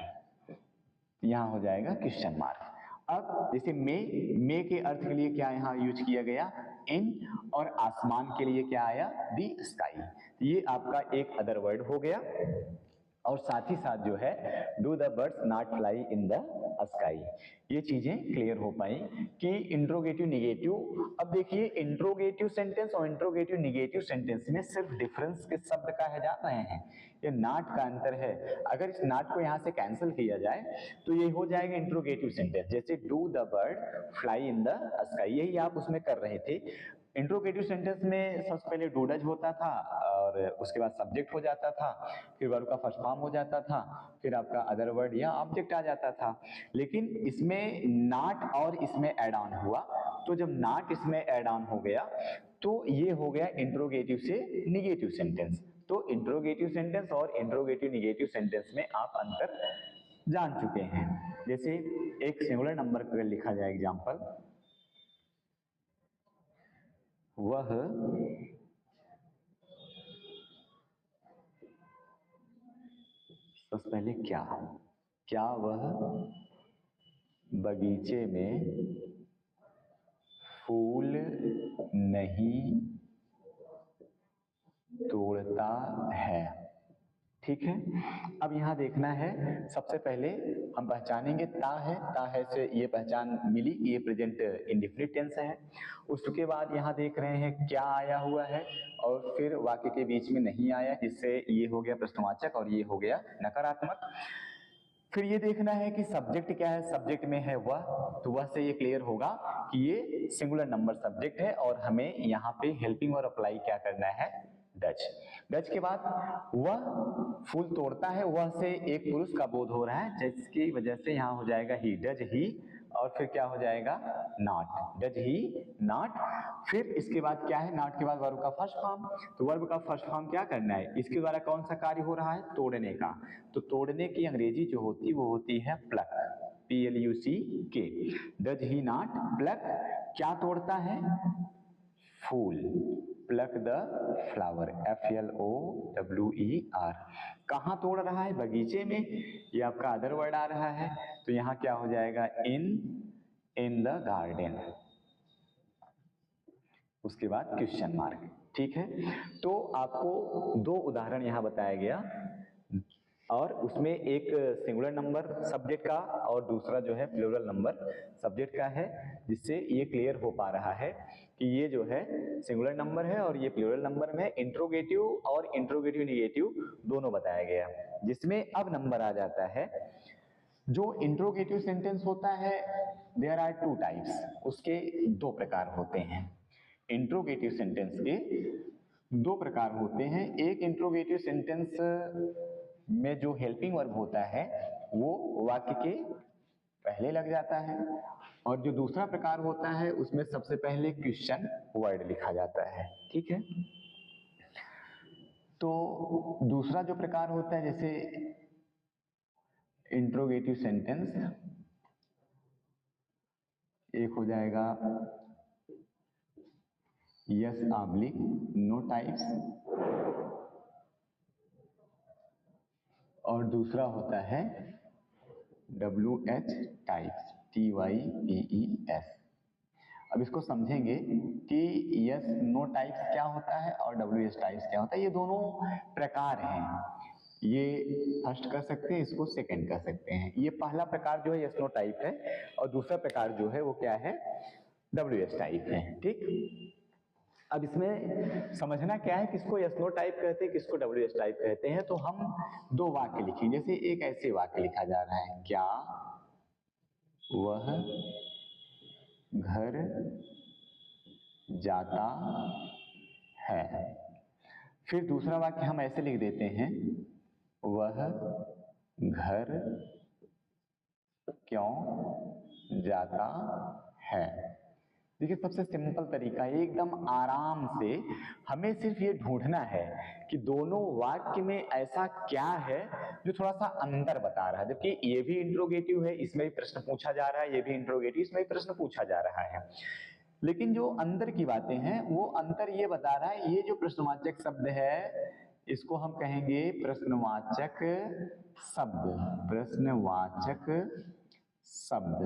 यहां हो जाएगा क्वेश्चन मार्क। अब जैसे मे के अर्थ के लिए क्या यहां यूज किया गया? इन, और आसमान के लिए क्या आया? दी स्काई। ये आपका एक अदर वर्ड हो गया। और साथ ही साथ जो है do the birds not fly in the sky, ये चीजें क्लियर हो पाई कि इंट्रोगेटिव निगेटिव। अब देखिए इंट्रोगेटिव सेंटेंस और इंट्रोगेटिव निगेटिव सेंटेंस में सिर्फ डिफरेंस किस शब्द का है जान रहे हैं? ये नॉट का अंतर है। अगर इस नॉट को यहां से कैंसिल किया जाए तो ये हो जाएगा इंट्रोगेटिव सेंटेंस, जैसे do the bird fly in the sky, यही आप उसमें कर रहे थे। इंट्रोगेटिव सेंटेंस में सबसे पहले डू डज होता था और उसके बाद सब्जेक्ट हो जाता था, फिर वर्ब का फर्स्ट फॉर्म हो जाता था, फिर आपका अदर वर्ड या ऑब्जेक्ट आ जाता था। लेकिन इसमें नॉट और इसमें ऐड ऑन हुआ, तो जब नॉट इसमें ऐड ऑन हो गया तो ये हो गया इंट्रोगेटिव से निगेटिव सेंटेंस। तो इंट्रोगेटिव सेंटेंस और इंट्रोगेटिव निगेटिव सेंटेंस में आप अंतर जान चुके हैं। जैसे एक सिंगुलर नंबर पर लिखा जाए एग्जाम्पल, वह सबसे पहले क्या वह बगीचे में फूल नहीं तोड़ता है, ठीक है। अब यहां देखना है, सबसे पहले हम पहचानेंगे ता है से ये पहचान मिली, ये प्रेजेंट इंडेफिनिट टेंस है। उसके बाद यहां देख रहे हैं क्या आया हुआ है और फिर वाक्य के बीच में नहीं आया, जिससे ये हो गया प्रश्नवाचक और ये हो गया नकारात्मक। फिर ये देखना है कि सब्जेक्ट क्या है, सब्जेक्ट में है वह, तो वह से ये क्लियर होगा कि ये सिंगुलर नंबर सब्जेक्ट है और हमें यहाँ पे हेल्पिंग और अप्लाई क्या करना है? डज। डज के बाद वह फूल तोड़ता है, वह से एक पुरुष का बोध हो रहा है, जिसकी वजह से यहाँ हो जाएगा ही, डज ही, और फिर क्या हो जाएगा? Not, does he not. फिर इसके बाद क्या है? नॉट के बाद वर्ब का फर्स्ट फॉर्म, तो वर्ब का फर्स्ट फॉर्म क्या करना है? इसके द्वारा कौन सा कार्य हो रहा है? तोड़ने का। तो तोड़ने की अंग्रेजी जो होती है वो होती है pluck, PLUCK। Does he not pluck, क्या तोड़ता है? फूल, प्लक द फ्लावर, FLOWER। कहाँ तोड़ रहा है? बगीचे में। ये आपका अदर वर्ड आ रहा है, तो यहाँ क्या हो जाएगा? In the garden. उसके बाद क्वेश्चन मार्क। ठीक है, तो आपको दो उदाहरण यहाँ बताया गया, और उसमें एक सिंगुलर नंबर सब्जेक्ट का और दूसरा जो है प्लूरल नंबर सब्जेक्ट का है, जिससे ये क्लियर हो पा रहा है कि ये जो है सिंगुलर नंबर है और ये प्लूरल नंबर में इंट्रोगेटिव और इंट्रोगेटिव नेगेटिव दोनों बताया गया। जिसमें अब नंबर आ जाता है, जो इंट्रोगेटिव सेंटेंस होता है, देयर आर टू टाइप्स, उसके दो प्रकार होते हैं। इंट्रोगेटिव सेंटेंस के दो प्रकार होते हैं। एक इंट्रोगेटिव सेंटेंस में जो हेल्पिंग वर्ब होता है वो वाक्य के पहले लग जाता है, और जो दूसरा प्रकार होता है उसमें सबसे पहले क्वेश्चन वर्ड लिखा जाता है। ठीक है, तो दूसरा जो प्रकार होता है, जैसे इंट्रोगेटिव सेंटेंस, एक हो जाएगा यस ऑब्लिक नो टाइप्स, और दूसरा होता है WH टाइप्स, TYPES। अब इसको समझेंगे कि यस नो टाइप्स क्या होता है और WH टाइप्स क्या होता है। ये दोनों प्रकार हैं, ये फर्स्ट कर सकते हैं, इसको सेकंड कर सकते हैं। ये पहला प्रकार जो है यस नो टाइप है, और दूसरा प्रकार जो है वो क्या है? WH टाइप है। ठीक, अब इसमें समझना क्या है, किसको यस नो टाइप कहते हैं, किसको WH टाइप कहते हैं। तो हम दो वाक्य लिखेंगे। जैसे एक ऐसे वाक्य लिखा जा रहा है, क्या वह घर जाता है। फिर दूसरा वाक्य हम ऐसे लिख देते हैं, वह घर क्यों जाता है। देखिए, सबसे सिंपल तरीका है, एकदम आराम से हमें सिर्फ ये ढूंढना है कि दोनों वाक्य में ऐसा क्या है जो थोड़ा सा अंतर बता रहा है। जबकि ये भी इंट्रोगेटिव है, इसमें भी प्रश्न पूछा जा रहा है, ये भी इंट्रोगेटिव, इसमें भी प्रश्न पूछा जा रहा है, लेकिन जो अंदर की बातें हैं वो अंतर ये बता रहा है। ये जो प्रश्नवाचक शब्द है इसको हम कहेंगे प्रश्नवाचक शब्द, प्रश्नवाचक शब्द।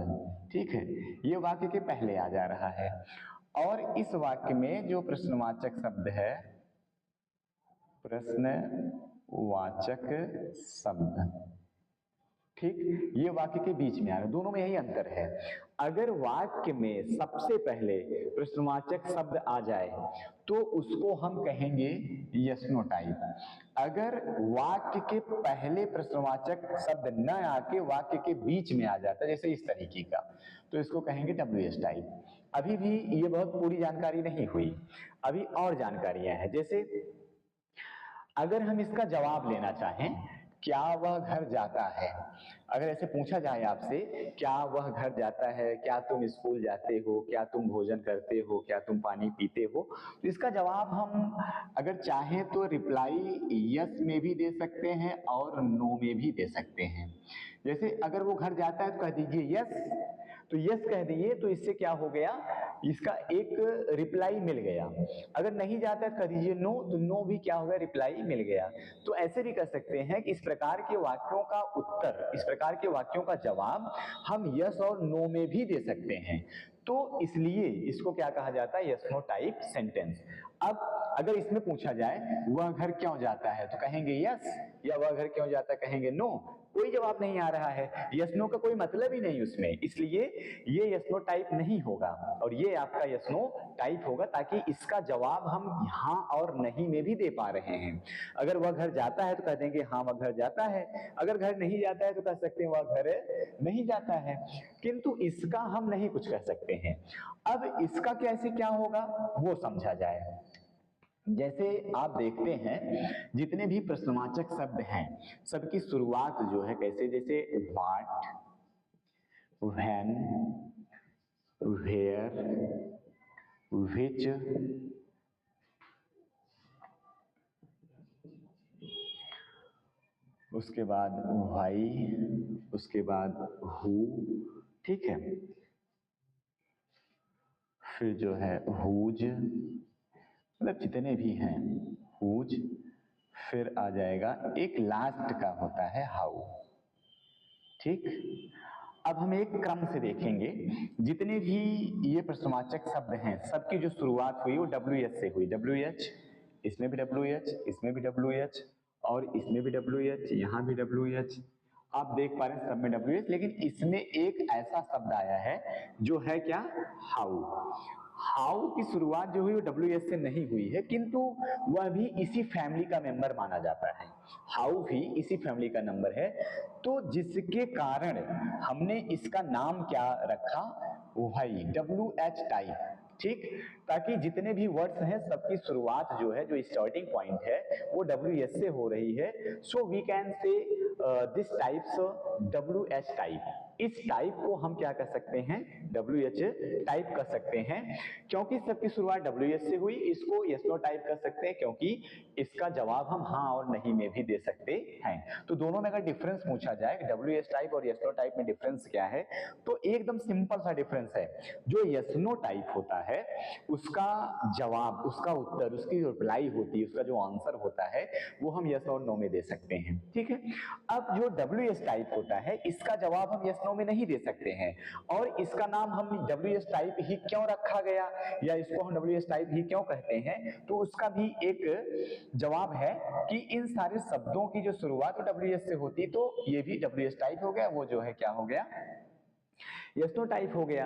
ठीक है, ये वाक्य के पहले आ जा रहा है, और इस वाक्य में जो प्रश्नवाचक शब्द है, प्रश्नवाचक शब्द, ठीक, ये वाक्य के बीच में आ रहा है। दोनों में यही अंतर है। अगर वाक्य में सबसे पहले प्रश्नवाचक शब्द आ जाए तो उसको हम कहेंगे यस नो टाइप। अगर वाक्य के पहले प्रश्नवाचक शब्द न आके वाक्य के बीच में आ जाता है, जैसे इस तरीके का, तो इसको कहेंगे WH टाइप। अभी भी ये बहुत पूरी जानकारी नहीं हुई, अभी और जानकारियां हैं। जैसे अगर हम इसका जवाब लेना चाहें, क्या वह घर जाता है, अगर ऐसे पूछा जाए आपसे, क्या वह घर जाता है, क्या तुम स्कूल जाते हो, क्या तुम भोजन करते हो, क्या तुम पानी पीते हो, तो इसका जवाब हम अगर चाहें तो रिप्लाई यस में भी दे सकते हैं और नो में भी दे सकते हैं। जैसे अगर वो घर जाता है तो कह दीजिए यस, तो यस कह दिए तो इससे क्या हो गया, इसका एक रिप्लाई मिल गया। अगर नहीं जाता है तो कह दीजिए नो, तो नो भी क्या हो गया, रिप्लाई मिल गया। तो ऐसे भी कर सकते हैं कि इस प्रकार के वाक्यों का उत्तर, इस प्रकार के वाक्यों का जवाब हम यस और नो में भी दे सकते हैं। तो इसलिए इसको क्या कहा जाता है, यस नो टाइप सेंटेंस। अब अगर इसमें पूछा जाए वह घर क्यों जाता है, तो कहेंगे यस, या वह घर क्यों जाता है कहेंगे नो। कोई जवाब नहीं आ रहा है, यस नो का कोई मतलब ही नहीं उसमें, इसलिए ये यस नो टाइप नहीं होगा और ये आपका यस नो टाइप होगा, ताकि इसका जवाब हम हाँ और नहीं में भी दे पा रहे हैं। अगर वह घर जाता है तो कह देंगे हाँ वह घर जाता है, अगर घर नहीं जाता है तो कह सकते हैं वह घर नहीं जाता है, किंतु इसका हम नहीं कुछ कह सकते हैं। अब इसका कैसे क्या होगा वो समझा जाए। जैसे आप देखते हैं जितने भी प्रश्नवाचक शब्द हैं सबकी शुरुआत जो है कैसे, जैसे व्हाट, व्हेन, वेयर, विच, उसके बाद व्हाई, उसके बाद हु, ठीक है, फिर जो है हुज, मतलब जितने भी हैं, हुज, फिर आ जाएगा एक लास्ट का होता है हाउ। ठीक, अब हम एक क्रम से देखेंगे, जितने भी ये प्रश्नवाचक शब्द हैं सबकी जो शुरुआत हुई वो WH से हुई। WH, इसमें भी WH, इसमें भी WH, और इसमें भी WH, यहाँ भी WH, आप देख पा रहे हैं सब में WH, लेकिन इसमें एक ऐसा शब्द आया है जो है क्या, हाउ। हाउ की शुरुआत जो हुई वो WH से नहीं हुई है, किंतु वह भी इसी फैमिली का मेंबर माना जाता है। हाउ भी इसी फैमिली का नंबर है, तो जिसके कारण हमने इसका नाम क्या रखा, वही WH टाइप। ठीक, ताकि जितने भी वर्ड्स हैं सबकी शुरुआत जो है, जो स्टार्टिंग पॉइंट है, वो WH से हो रही है। So we can say this types WH type. इस टाइप को हम क्या कर सकते हैं, WH टाइप कर सकते हैं, क्योंकि सबकी शुरुआत WH से हुई। इसको यस नो टाइप कर सकते हैं, क्योंकि इसका जवाब हम हाँ और नहीं में भी दे सकते हैं। तो दोनों में अगर डिफरेंस पूछा जाए कि WH टाइप और यस नो टाइप में डिफरेंस क्या है, तो एकदम सिंपल सा डिफरेंस है। जो यस नो टाइप होता है उसका जवाब, उसका उत्तर, उसकी रिप्लाई होती है, उसका जो आंसर होता है वो हम यस और नो में दे सकते हैं। ठीक है, अब जो WH टाइप होता है इसका जवाब हम यस नो में नहीं दे सकते हैं, और इसका नाम हम WH टाइप ही क्यों रखा गया, या इसको हम WH टाइप ही क्यों कहते हैं, तो उसका भी एक जवाब है कि इन सारे शब्दों की जो शुरुआत WH से होती, तो ये भी WH टाइप हो गया, वो जो है क्या हो गया, यस नो टाइप हो गया।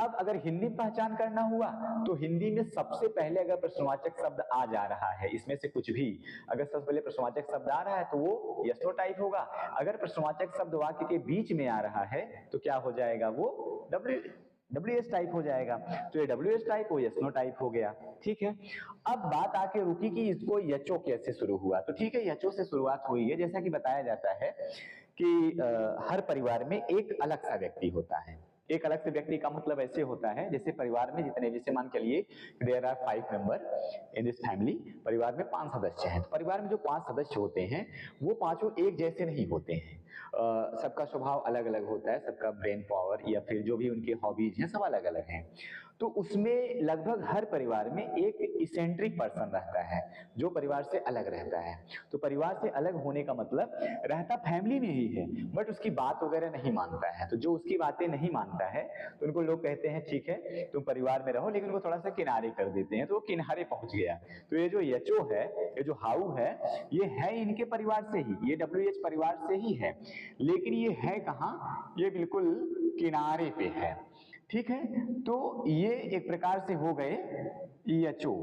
अब अगर हिंदी पहचान करना हुआ तो हिंदी में सबसे पहले अगर प्रश्नवाचक शब्द आ जा रहा है, इसमें से कुछ भी अगर सबसे पहले प्रश्नवाचक शब्द आ रहा है तो वो यस नो टाइप होगा। अगर प्रश्नवाचक शब्द वाक्य के बीच में आ रहा है तो क्या हो जाएगा, वो WH टाइप हो जाएगा। तो ये WH टाइप, वो यस नो टाइप हो गया। ठीक है, अब बात आके रुकी कि इसको यचो कैसे शुरू हुआ। तो ठीक है, यचो से शुरुआत हुई है। जैसा कि बताया जाता है कि हर परिवार में एक अलग सा व्यक्ति होता है। एक अलग से व्यक्ति का मतलब ऐसे होता है जैसे परिवार में जितने, जैसे मान के लिए there are 5 member in this family, परिवार में 5 सदस्य हैं। तो परिवार में जो 5 सदस्य होते हैं वो पांचों एक जैसे नहीं होते हैं। सबका स्वभाव अलग अलग होता है, सबका ब्रेन पावर या फिर जो भी उनके हॉबीज हैं सब अलग अलग हैं। तो उसमें लगभग हर परिवार में एक इसेंट्रिक पर्सन रहता है जो परिवार से अलग रहता है। तो परिवार से अलग होने का मतलब रहता फैमिली में ही है, बट उसकी बात वगैरह नहीं मानता है। तो जो उसकी बातें नहीं मानता है तो उनको लोग कहते हैं ठीक है तुम परिवार में रहो, लेकिन उनको थोड़ा सा किनारे कर देते हैं, तो वो किनारे पहुंच गया। तो ये जो यचो है, ये जो हाउ है, ये है इनके परिवार से ही, ये WH परिवार से ही है, लेकिन ये है कहाँ, ये बिल्कुल किनारे पे है। ठीक है, तो ये एक प्रकार से हो गए यचो।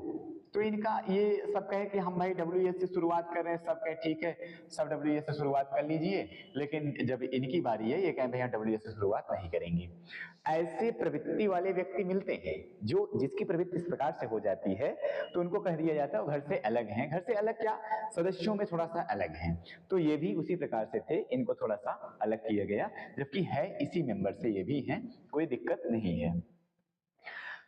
तो इनका ये सब कहे कि हम भाई WH से शुरुआत कर रहे हैं, सब कहे ठीक है सब WH से शुरुआत कर लीजिए, लेकिन जब इनकी बारी है ये कहें भाई हम WH से शुरुआत नहीं करेंगे। ऐसे प्रवृत्ति वाले व्यक्ति मिलते हैं जो, जिसकी प्रवृत्ति इस प्रकार से हो जाती है तो उनको कह दिया जाता है वो घर से अलग हैं। घर से अलग क्या, सदस्यों में थोड़ा सा अलग हैं। तो ये भी उसी प्रकार से थे, इनको थोड़ा सा अलग किया गया, जबकि है इसी मेंबर से ये भी हैं, कोई दिक्कत नहीं है।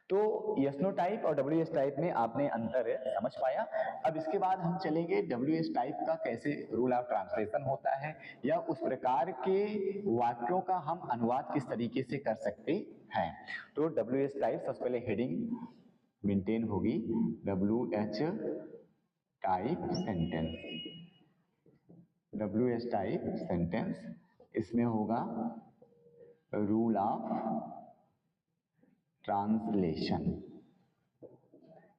तो यस नो टाइप और WH टाइप में आपने अंतर समझ पाया। अब इसके बाद हम चलेंगे WH टाइप का कैसे रूल ऑफ ट्रांसलेशन होता है, या उस प्रकार के वाक्यों का हम अनुवाद किस तरीके से कर सकते हैं। तो WH टाइप सबसे पहले हेडिंग मेंटेन होगी, WH type sentence, WH type sentence, इसमें होगा रूल ऑफ ट्रांसलेशन।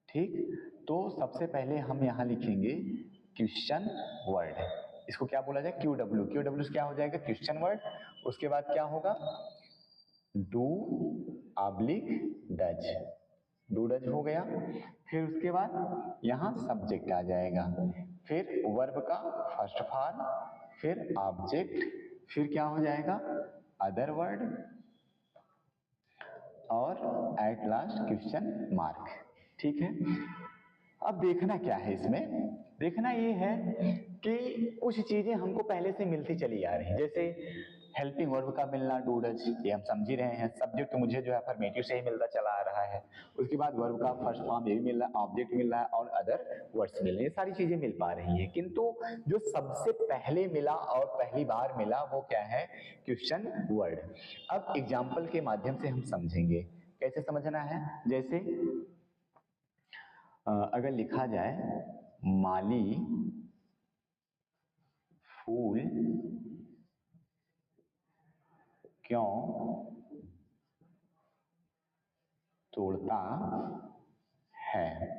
ठीक, तो सबसे पहले हम यहां लिखेंगे क्वेश्चन वर्ड। इसको क्या बोला जाए, QW। QW क्या हो जाएगा, क्वेश्चन वर्ड। उसके बाद क्या होगा, do oblique does, do does हो गया। फिर उसके बाद यहां सब्जेक्ट आ जाएगा, फिर वर्ब का फर्स्ट फॉर्म, फिर ऑब्जेक्ट, फिर क्या हो जाएगा, अदर वर्ड, और एट लास्ट क्वेश्चन मार्क। ठीक है, अब देखना क्या है इसमें, देखना ये है कि कुछ चीजें हमको पहले से मिलती चली आ रही हैं। जैसे हेल्पिंग वर्ब का मिलना, डू डज, ये हम समझ ही रहे हैं। सब्जेक्ट तो मुझे जो है अफर्मेटिव से ही मिलता चला आ रहा है। उसके बाद वर्ब का फर्स्ट फॉर्म ये भी मिल रहा है, ऑब्जेक्ट मिल रहा है, और अदर वर्ड्स मिल रहे हैं। ये सारी चीजें मिल पा रही हैं, किंतु जो सबसे पहले मिला और पहली बार मिला वो क्या है, क्वेश्चन वर्ड। अब एग्जाम्पल के माध्यम से हम समझेंगे कैसे समझना है। जैसे अगर लिखा जाए माली फूल क्यों तोड़ता है,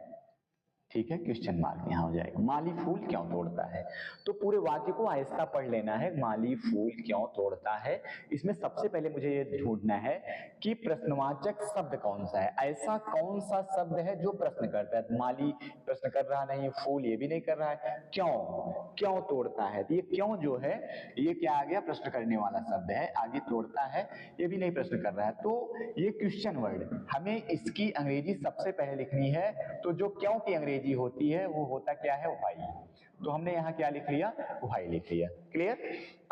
ठीक है, क्वेश्चन मार्क यहां हो जाएगा। माली फूल क्यों तोड़ता है, तो पूरे वाक्य को आहिस्ता पढ़ लेना है। माली फूल क्यों तोड़ता है, इसमें सबसे पहले मुझे ये ढूंढना है कि प्रश्नवाचक शब्द कौन सा है, ऐसा कौन सा शब्द है जो प्रश्न करता है। माली प्रश्न कर रहा नहीं, फूल ये भी नहीं कर रहा है, क्यों क्यों तोड़ता है, ये क्यों जो है ये क्या आ गया, प्रश्न करने वाला शब्द है। आगे तोड़ता है ये भी नहीं प्रश्न कर रहा है, तो ये क्वेश्चन वर्ड, हमें इसकी अंग्रेजी सबसे पहले लिखनी है। तो जो क्यों की अंग्रेजी होती है वो होता क्या है, व्हाई। तो हमने यहाँ क्या लिख लिया, व्हाई लिख लिया। क्लियर।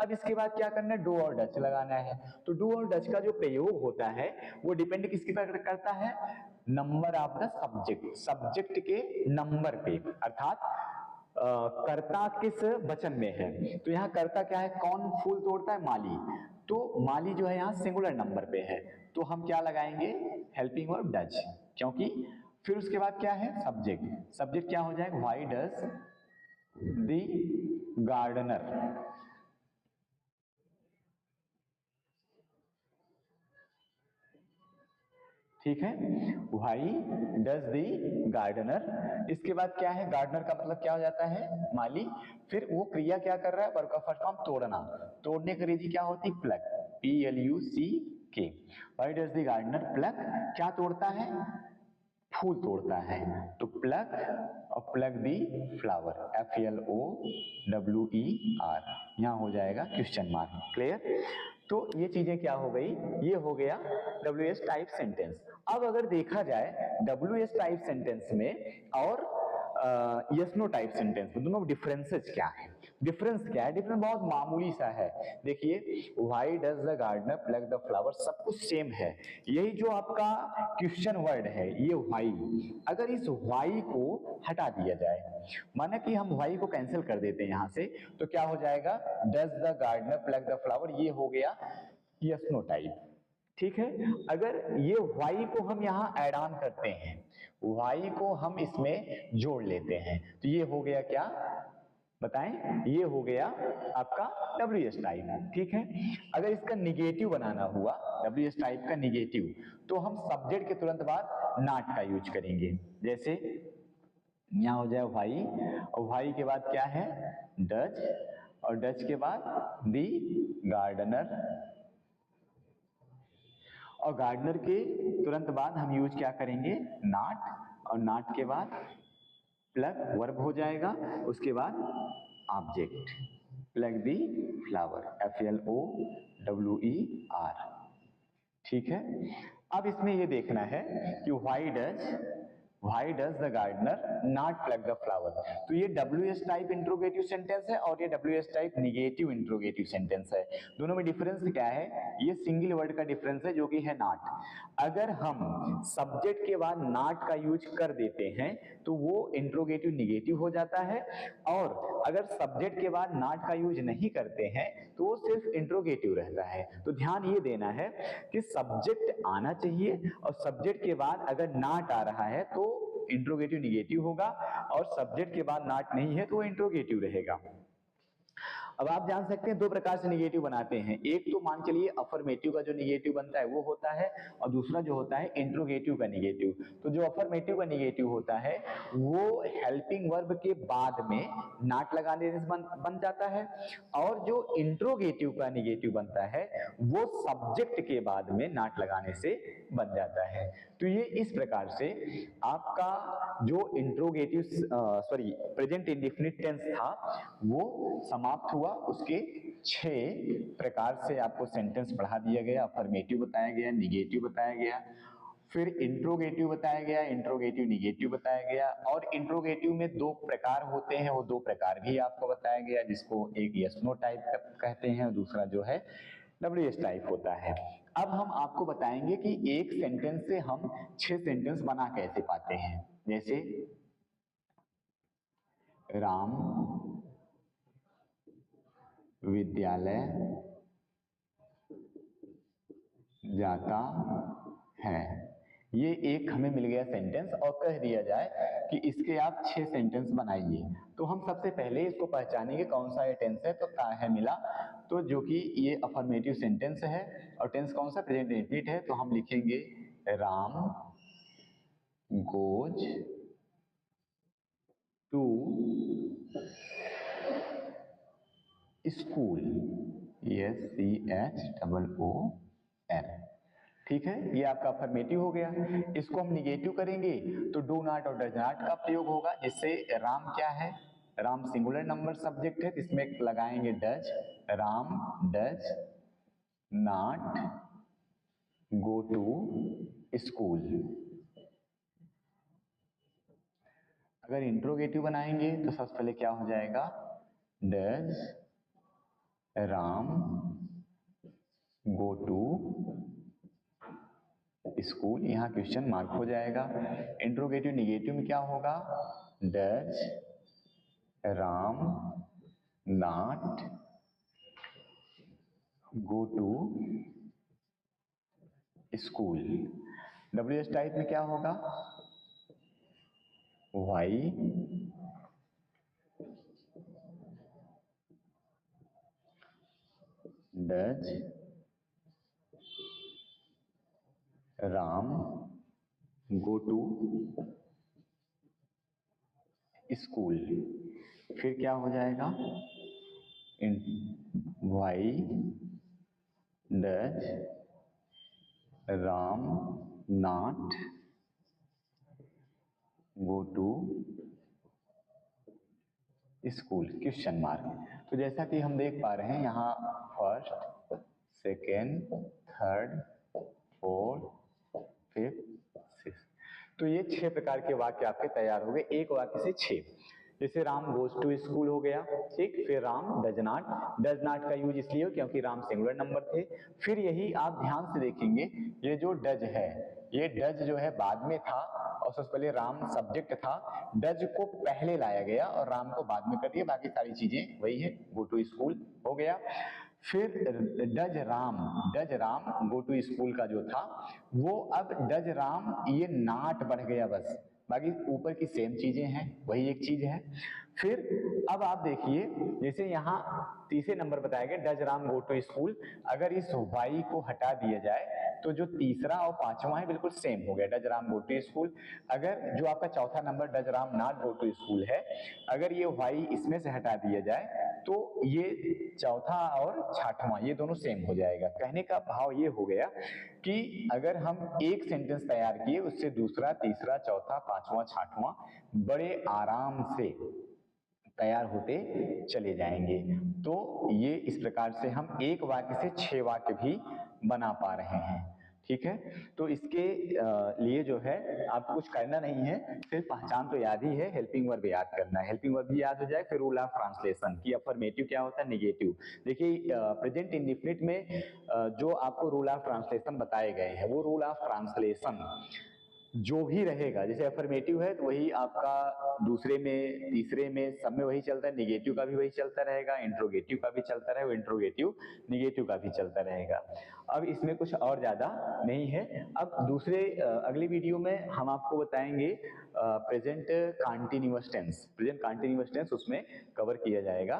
अब इसके बाद क्या करना है, डू और डच लगाना है। तो डू और डच का जो प्रयोग होता है वो डिपेंड किसके पर करता है, number of the subject, subject के नंबर पे, अर्थात कर्ता किस वचन में है। तो यहाँ कर्ता क्या है, कौन फूल तोड़ता है, माली। तो माली जो है यहाँ सिंगुलर नंबर पे है, तो हम क्या लगाएंगे, हेल्पिंग वर्ब डज, क्योंकि फिर उसके बाद क्या है, सब्जेक्ट। सब्जेक्ट क्या हो जाएगा, व्हाई डज द गार्डनर, ठीक है, व्हाई डज द गार्डनर। इसके बाद क्या है, गार्डनर का मतलब क्या हो जाता है, माली। फिर वो क्रिया क्या कर रहा है, वर्ब का फर्स्ट फॉर्म तोड़ना, तोड़ने की अंग्रेजी क्या होती है, pluck, PLUCK। Why does the gardener pluck, क्या तोड़ता है, फूल तोड़ता है। तो प्लक और प्लक दी फ्लावर, FLOWER, यहां हो जाएगा क्वेश्चन मार्क। क्लियर। तो ये चीजें क्या हो गई, ये हो गया WH टाइप सेंटेंस। अब अगर देखा जाए WH टाइप सेंटेंस में और यस नो टाइप सेंटेंस में, दोनों डिफरेंसेस क्या है, डिफरेंस क्या है, डिफरेंस बहुत मामूली सा है। देखिए, why does the gardener pluck the flower, सब कुछ सेम है। यही जो आपका क्वेश्चन वर्ड है ये व्हाई, अगर इस व्हाई को हटा दिया जाए, माना कि हम व्हाई को कैंसिल कर देते हैं यहां से, तो क्या हो जाएगा, does the gardener pluck the flower, ये हो गया यस नो टाइप। ठीक है। अगर ये व्हाई को हम यहाँ ऐड ऑन करते हैं, व्हाई को हम इसमें जोड़ लेते हैं, तो ये हो गया क्या, बताएं, ये हो गया आपका WH टाइप। ठीक है। अगर इसका निगेटिव बनाना हुआ, WH टाइप का निगेटिव, तो हम सब्जेक्ट के तुरंत बाद नॉट का यूज करेंगे। जैसे यहाँ हो जाए व्हाई, और व्हाई के बाद क्या है, डज, और डज के बाद दी गार्डनर, और गार्डनर के तुरंत बाद हम यूज क्या करेंगे, नॉट, और नॉट के बाद प्लग वर्ब हो जाएगा, उसके बाद object, pluck the flower, FLOWER। ठीक है। अब इसमें ये देखना है कि why does the gardener not pluck the flower. तो ये WH टाइप इंट्रोगेटिव सेंटेंस है और ये WH type negative interrogative sentence है। दोनों में डिफरेंस क्या है, ये सिंगल वर्ड का डिफरेंस है जो कि है नॉट। अगर हम सब्जेक्ट के बाद नॉट का यूज कर देते हैं तो वो इंट्रोगेटिव निगेटिव हो जाता है, और अगर सब्जेक्ट के बाद नॉट का यूज नहीं करते हैं तो वो सिर्फ इंट्रोगेटिव रहता है। तो ध्यान ये देना है कि सब्जेक्ट आना चाहिए, और सब्जेक्ट के बाद अगर नॉट आ रहा है तो इंट्रोगेटिव निगेटिव होगा, और सब्जेक्ट के बाद नॉट नहीं है तो वो इंट्रोगेटिव रहेगा। अब आप जान सकते हैं दो प्रकार से निगेटिव बनाते हैं, एक तो मान चलिए अफर्मेटिव का जो निगेटिव बनता है वो होता है, और दूसरा जो होता है इंट्रोगेटिव का निगेटिव। तो जो अफर्मेटिव का निगेटिव होता है वो हेल्पिंग वर्ब के बाद में नॉट लगाने से बन जाता है, और जो इंट्रोगेटिव का निगेटिव बनता है वो सब्जेक्ट के बाद में नॉट लगाने से बन जाता है। तो ये इस प्रकार से आपका जो इंट्रोगेटिव प्रेजेंट इंडेफिनिट टेंस था वो समाप्त हुआ। उसके 6 प्रकार से आपको सेंटेंस पढ़ा दिया गया, अफर्मेटिव बताया गया, निगेटिव बताया गया, फिर इंट्रोगेटिव बताया गया, इंट्रोगेटिव निगेटिव बताया गया, और इंट्रोगेटिव में 2 प्रकार होते हैं, वो 2 प्रकार भी आपको बताया गया, जिसको एक यस नो टाइप कहते हैं और दूसरा जो है WH टाइप होता है। अब हम आपको बताएंगे कि एक सेंटेंस से हम 6 सेंटेंस बना कैसे पाते हैं। जैसे राम विद्यालय जाता है, ये एक हमें मिल गया सेंटेंस और कह दिया जाए कि इसके आप 6 सेंटेंस बनाइए, तो हम सबसे पहले इसको पहचानेंगे कौन सा ये टेंस है। तो क्या है मिला, तो जो कि ये अफर्मेटिव सेंटेंस है और टेंस कौन सा, प्रेजेंट इंडेफिनिट है। तो हम लिखेंगे Ram goes to school, SCHOOL। ठीक है, ये आपका अफर्मेटिव हो गया। इसको हम निगेटिव करेंगे तो डू नॉट और डज नॉट का प्रयोग होगा, जिससे राम क्या है, राम सिंगुलर नंबर सब्जेक्ट है, इसमें लगाएंगे does, Ram does not go to school. अगर इंट्रोगेटिव बनाएंगे तो सबसे पहले क्या हो जाएगा, does Ram go to school, यहाँ क्वेश्चन मार्क हो जाएगा। इंट्रोगेटिव निगेटिव में क्या होगा, does Ram not go to school. WH type में क्या होगा, why does Ram go to school. फिर क्या हो जाएगा, why does Ram not go to school, question mark. तो जैसा कि हम देख पा रहे हैं यहाँ first, second, third, fourth, fifth, sixth, तो ये 6 प्रकार के वाक्य आपके तैयार हो गए, एक वाक्य से 6। जैसे राम गोज टू स्कूल हो गया, ठीक। फिर राम डज नॉट का यूज इसलिए हो क्योंकि राम सिंगुलर नंबर थे। फिर यही आप ध्यान से देखेंगे, ये जो डज है, ये डज जो है बाद में था और सबसे पहले राम सब्जेक्ट था, डज को पहले लाया गया और राम को बाद में कर दिया, बाकी सारी चीजें वही है, गो टू स्कूल हो गया। फिर does Ram go to school का जो था वो अब डज राम, ये नाट बढ़ गया बस, बाकी ऊपर की सेम चीजें हैं, वही एक चीज है। फिर अब आप देखिए, जैसे यहाँ तीसरे नंबर बताया गया does Ram go to school, अगर इस वाई को हटा दिया जाए तो जो तीसरा और पांचवा है बिल्कुल सेम हो गया, does Ram go to school. अगर जो आपका चौथा number does Ram not go to school है, अगर ये वाई इसमें से हटा दिया जाए तो ये चौथा और छठवां ये दोनों सेम हो जाएगा। कहने का भाव ये हो गया कि अगर हम एक सेंटेंस तैयार किए, उससे दूसरा, तीसरा, चौथा, पांचवा, छठवां बड़े आराम से तैयार होते चले जाएंगे। तो ये इस प्रकार से हम एक वाक्य से 6 वाक्य भी बना पा रहे हैं, ठीक है। तो इसके लिए जो है आपको कुछ करना नहीं है, सिर्फ पहचान तो याद ही है, हेल्पिंग वर्ब याद करना है, हेल्पिंग वर्ब भी याद हो जाए। फिर रूल ऑफ ट्रांसलेशन की अफर्मेटिव क्या होता है, नेगेटिव। देखिए प्रेजेंट इंडेफिनिट में जो आपको रूल ऑफ ट्रांसलेशन बताए गए हैं, वो रूल ऑफ ट्रांसलेशन जो भी रहेगा, जैसे अफर्मेटिव है तो वही आपका दूसरे में, तीसरे में, सब में वही चलता है, निगेटिव का भी वही चलता रहेगा, इंट्रोगेटिव का भी चलता रहेगा, इंट्रोगेटिव निगेटिव का भी चलता रहेगा। अब इसमें कुछ और ज्यादा नहीं है। अब दूसरे अगली वीडियो में हम आपको बताएंगे प्रेजेंट कंटीन्यूअस टेंस, उसमें कवर किया जाएगा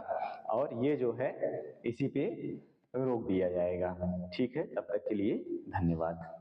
और ये जो है इसी पे रोक दिया जाएगा, ठीक है। तब तक के लिए धन्यवाद।